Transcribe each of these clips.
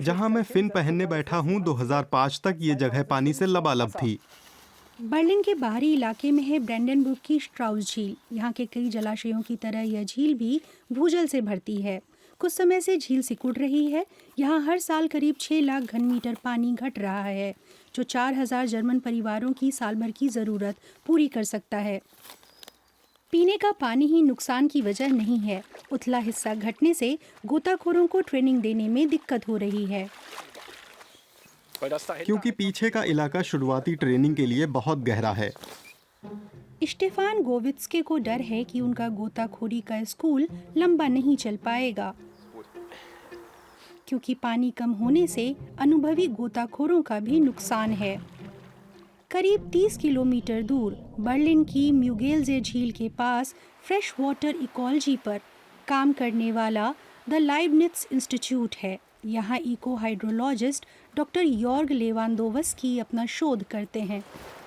जहां मैं फिन पहनने बैठा हूं, 2005 तक ये जगह पानी से लबालब थी। बर्लिन के बाहरी इलाके में है ब्रेंडनबुर्ग की स्ट्राउस झील। यहाँ के कई जलाशयों की तरह यह झील भी भूजल से भरती है। कुछ समय से झील सिकुड़ रही है। यहाँ हर साल करीब 6 लाख घन मीटर पानी घट रहा है, जो 4,000 जर्मन परिवारों की साल भर की ज़रूरत पूरी कर सकता है। पीने का पानी ही नुकसान की वजह नहीं है। उथला हिस्सा घटने से गोताखोरों को ट्रेनिंग देने में दिक्कत हो रही है, क्योंकि पीछे का इलाका शुरुआती ट्रेनिंग के लिए बहुत गहरा है। स्टेफान गोवित्स्के को डर है कि उनका गोताखोरी का स्कूल लंबा नहीं चल पाएगा, क्योंकि पानी कम होने से अनुभवी गोताखोरों का भी नुकसान है। करीब 30 किलोमीटर दूर बर्लिन की म्यूगेलजे झील के पास फ्रेश वाटर इकोलॉजी पर काम करने वाला द लाइबनिट्ज इंस्टीट्यूट है। यहाँ इको हाइड्रोलॉजिस्ट डॉक्टर यॉर्ग लेवांडोव्स्की अपना शोध करते हैं।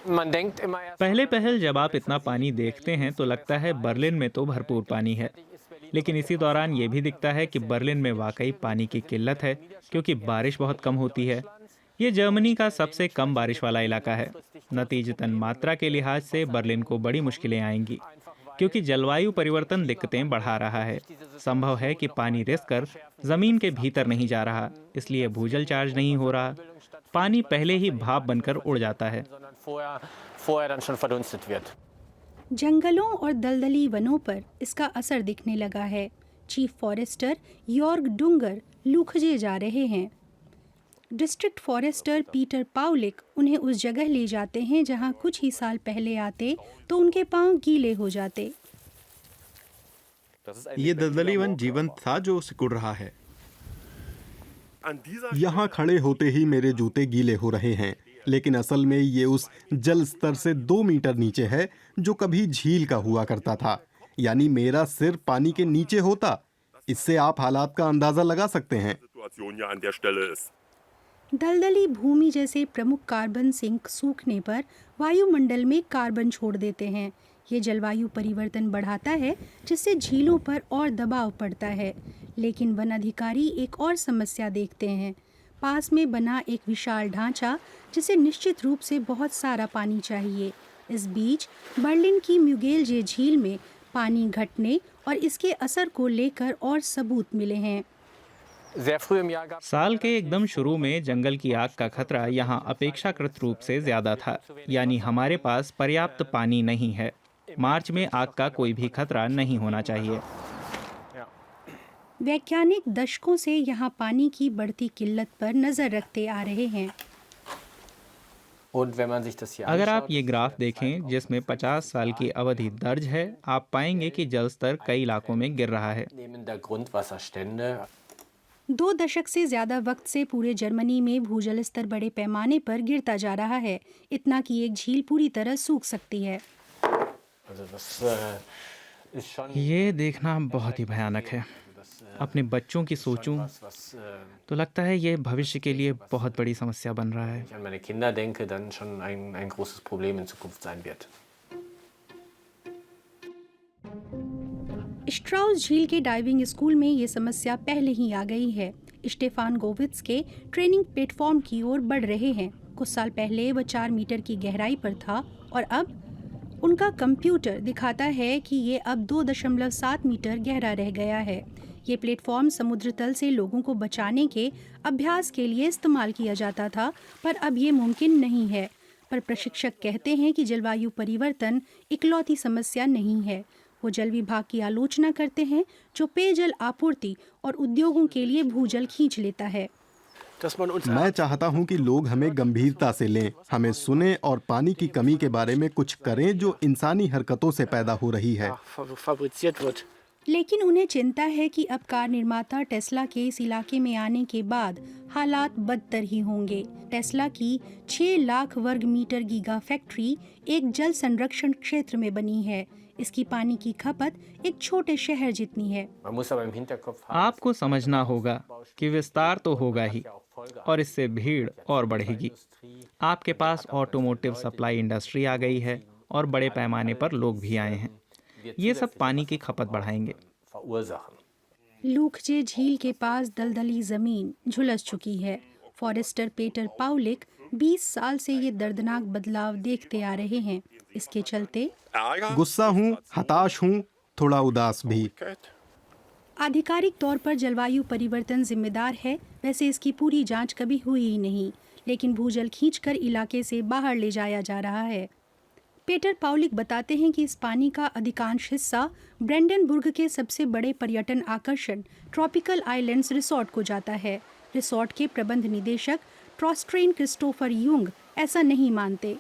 पहले जब आप इतना पानी देखते हैं तो लगता है बर्लिन में तो भरपूर पानी है, लेकिन इसी दौरान ये भी दिखता है कि बर्लिन में वाकई पानी की किल्लत है, क्योंकि बारिश बहुत कम होती है। ये जर्मनी का सबसे कम बारिश वाला इलाका है। नतीजतन मात्रा के लिहाज से बर्लिन को बड़ी मुश्किलें आएंगी, क्योंकि जलवायु परिवर्तन दिक्कतें बढ़ा रहा है। संभव है कि पानी रिस कर जमीन के भीतर नहीं जा रहा, इसलिए भूजल चार्ज नहीं हो रहा। पानी पहले ही भाप बनकर उड़ जाता है। जंगलों और दलदली वनों पर इसका असर दिखने लगा है। चीफ फॉरेस्टर यॉर्ग डुंगर लूखजे जा रहे हैं। डिस्ट्रिक्ट फॉरेस्टर पीटर पाउलिक उन्हें उस जगह ले जाते हैं जहां कुछ ही साल पहले आते तो उनके पांव गीले हो जाते। ये दलदली वन जीवंत था जो सिकुड़ रहा है। यहाँ खड़े होते ही मेरे जूते गीले हो रहे हैं, लेकिन असल में ये उस जल स्तर से 2 मीटर नीचे है जो कभी झील का हुआ करता था। यानी मेरा सिर पानी के नीचे होता। इससे आप हालात का अंदाजा लगा सकते हैं। दलदली भूमि जैसे प्रमुख कार्बन सिंक सूखने पर वायुमंडल में कार्बन छोड़ देते हैं। ये जलवायु परिवर्तन बढ़ाता है, जिससे झीलों पर और दबाव पड़ता है। लेकिन वन अधिकारी एक और समस्या देखते हैं। पास में बना एक विशाल ढांचा, जिसे निश्चित रूप से बहुत सारा पानी चाहिए। इस बीच बर्लिन की म्यूगेलजे झील में पानी घटने और इसके असर को लेकर और सबूत मिले हैं। साल के एकदम शुरू में जंगल की आग का खतरा यहाँ अपेक्षाकृत रूप से ज्यादा था, यानी हमारे पास पर्याप्त पानी नहीं है। मार्च में आग का कोई भी खतरा नहीं होना चाहिए। वैज्ञानिक दशकों से यहाँ पानी की बढ़ती किल्लत पर नजर रखते आ रहे हैं। अगर आप ये ग्राफ देखें, जिसमें 50 साल की अवधि दर्ज है, आप पाएंगे कि जल स्तर कई इलाकों में गिर रहा है। 2 दशक से ज्यादा वक्त से पूरे जर्मनी में भूजल स्तर बड़े पैमाने पर गिरता जा रहा है, इतना कि एक झील पूरी तरह सूख सकती है। ये देखना बहुत ही भयानक है। अपने बच्चों की सोचूं तो लगता है ये भविष्य के लिए बहुत बड़ी समस्या बन रहा है। स्ट्राउस झील के डाइविंग स्कूल में ये समस्या पहले ही आ गई है। स्टेफान गोवित्स्के ट्रेनिंग प्लेटफॉर्म की ओर बढ़ रहे हैं। कुछ साल पहले वह 4 मीटर की गहराई पर था और अब उनका कंप्यूटर दिखाता है कि ये अब 2.7 मीटर गहरा रह गया है। ये प्लेटफॉर्म समुद्र तल से लोगों को बचाने के अभ्यास के लिए इस्तेमाल किया जाता था, पर अब ये मुमकिन नहीं है। पर प्रशिक्षक कहते हैं कि जलवायु परिवर्तन इकलौती समस्या नहीं है। वो जल विभाग की आलोचना करते हैं, जो पेयजल आपूर्ति और उद्योगों के लिए भूजल खींच लेता है। मैं चाहता हूं कि लोग हमें गंभीरता से लें, हमें सुने और पानी की कमी के बारे में कुछ करें जो इंसानी हरकतों से पैदा हो रही है। लेकिन उन्हें चिंता है कि अब कार निर्माता टेस्ला के इस इलाके में आने के बाद हालात बदतर ही होंगे। टेस्ला की 6 लाख वर्ग मीटर गीगा फैक्ट्री एक जल संरक्षण क्षेत्र में बनी है। इसकी पानी की खपत एक छोटे शहर जितनी है। आपको समझना होगा कि विस्तार तो होगा ही, और इससे भीड़ और बढ़ेगी। आपके पास ऑटोमोटिव सप्लाई इंडस्ट्री आ गई है और बड़े पैमाने पर लोग भी आए हैं। ये सब पानी की खपत बढ़ाएंगे। लूखजे झील के पास दलदली जमीन झुलस चुकी है। फॉरेस्टर पीटर पाउलिक 20 साल से ये दर्दनाक बदलाव देखते आ रहे हैं। इसके चलते गुस्सा हूँ, हताश हूँ, थोड़ा उदास भी। आधिकारिक तौर पर जलवायु परिवर्तन जिम्मेदार है, वैसे इसकी पूरी जांच कभी हुई ही नहीं, लेकिन भूजल खींचकर इलाके से बाहर ले जाया जा रहा है। पीटर पाउलिक बताते हैं कि इस पानी का अधिकांश हिस्सा ब्रेंडनबुर्ग के सबसे बड़े पर्यटन आकर्षण ट्रॉपिकल आइलैंड्स रिसोर्ट को जाता है। रिसोर्ट के प्रबंध निदेशक ट्रॉस्ट्रेन क्रिस्टोफर यूंग ऐसा नहीं मानते।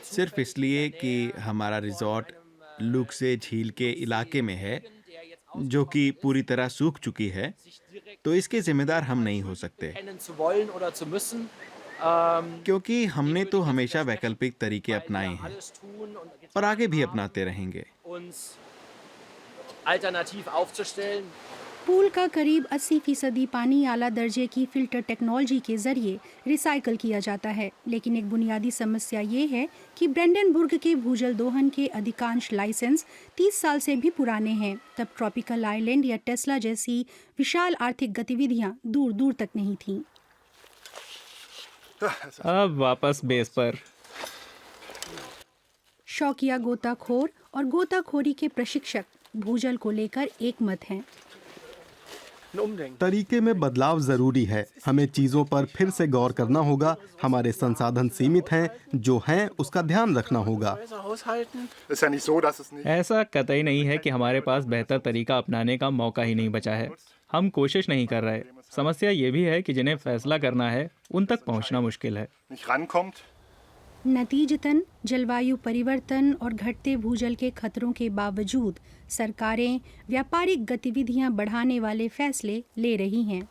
सिर्फ इसलिए कि हमारा रिजॉर्ट लुक्से झील के इलाके में है, जो कि पूरी तरह सूख चुकी है, तो इसके जिम्मेदार हम नहीं हो सकते, क्योंकि हमने तो हमेशा वैकल्पिक तरीके अपनाए हैं और आगे भी अपनाते रहेंगे। पूल का करीब 80% पानी आला दर्जे की फिल्टर टेक्नोलॉजी के जरिए रिसाइकल किया जाता है, लेकिन एक बुनियादी समस्या ये है कि ब्रेंडनबुर्ग के भूजल दोहन के अधिकांश लाइसेंस 30 साल से भी पुराने हैं। तब ट्रॉपिकल आइलैंड या टेस्ला जैसी विशाल आर्थिक गतिविधियां दूर दूर तक नहीं थीं। अब वापस बेस पर। शौकिया गोताखोर और गोताखोरी के प्रशिक्षक भूजल को लेकर एक मत हैं। तरीके में बदलाव जरूरी है। हमें चीजों पर फिर से गौर करना होगा। हमारे संसाधन सीमित हैं, जो हैं उसका ध्यान रखना होगा। ऐसा कतई नहीं है कि हमारे पास बेहतर तरीका अपनाने का मौका ही नहीं बचा है। हम कोशिश नहीं कर रहे। समस्या ये भी है कि जिन्हें फैसला करना है उन तक पहुंचना मुश्किल है। नतीजतन जलवायु परिवर्तन और घटते भूजल के खतरों के बावजूद सरकारें व्यापारिक गतिविधियां बढ़ाने वाले फैसले ले रही हैं।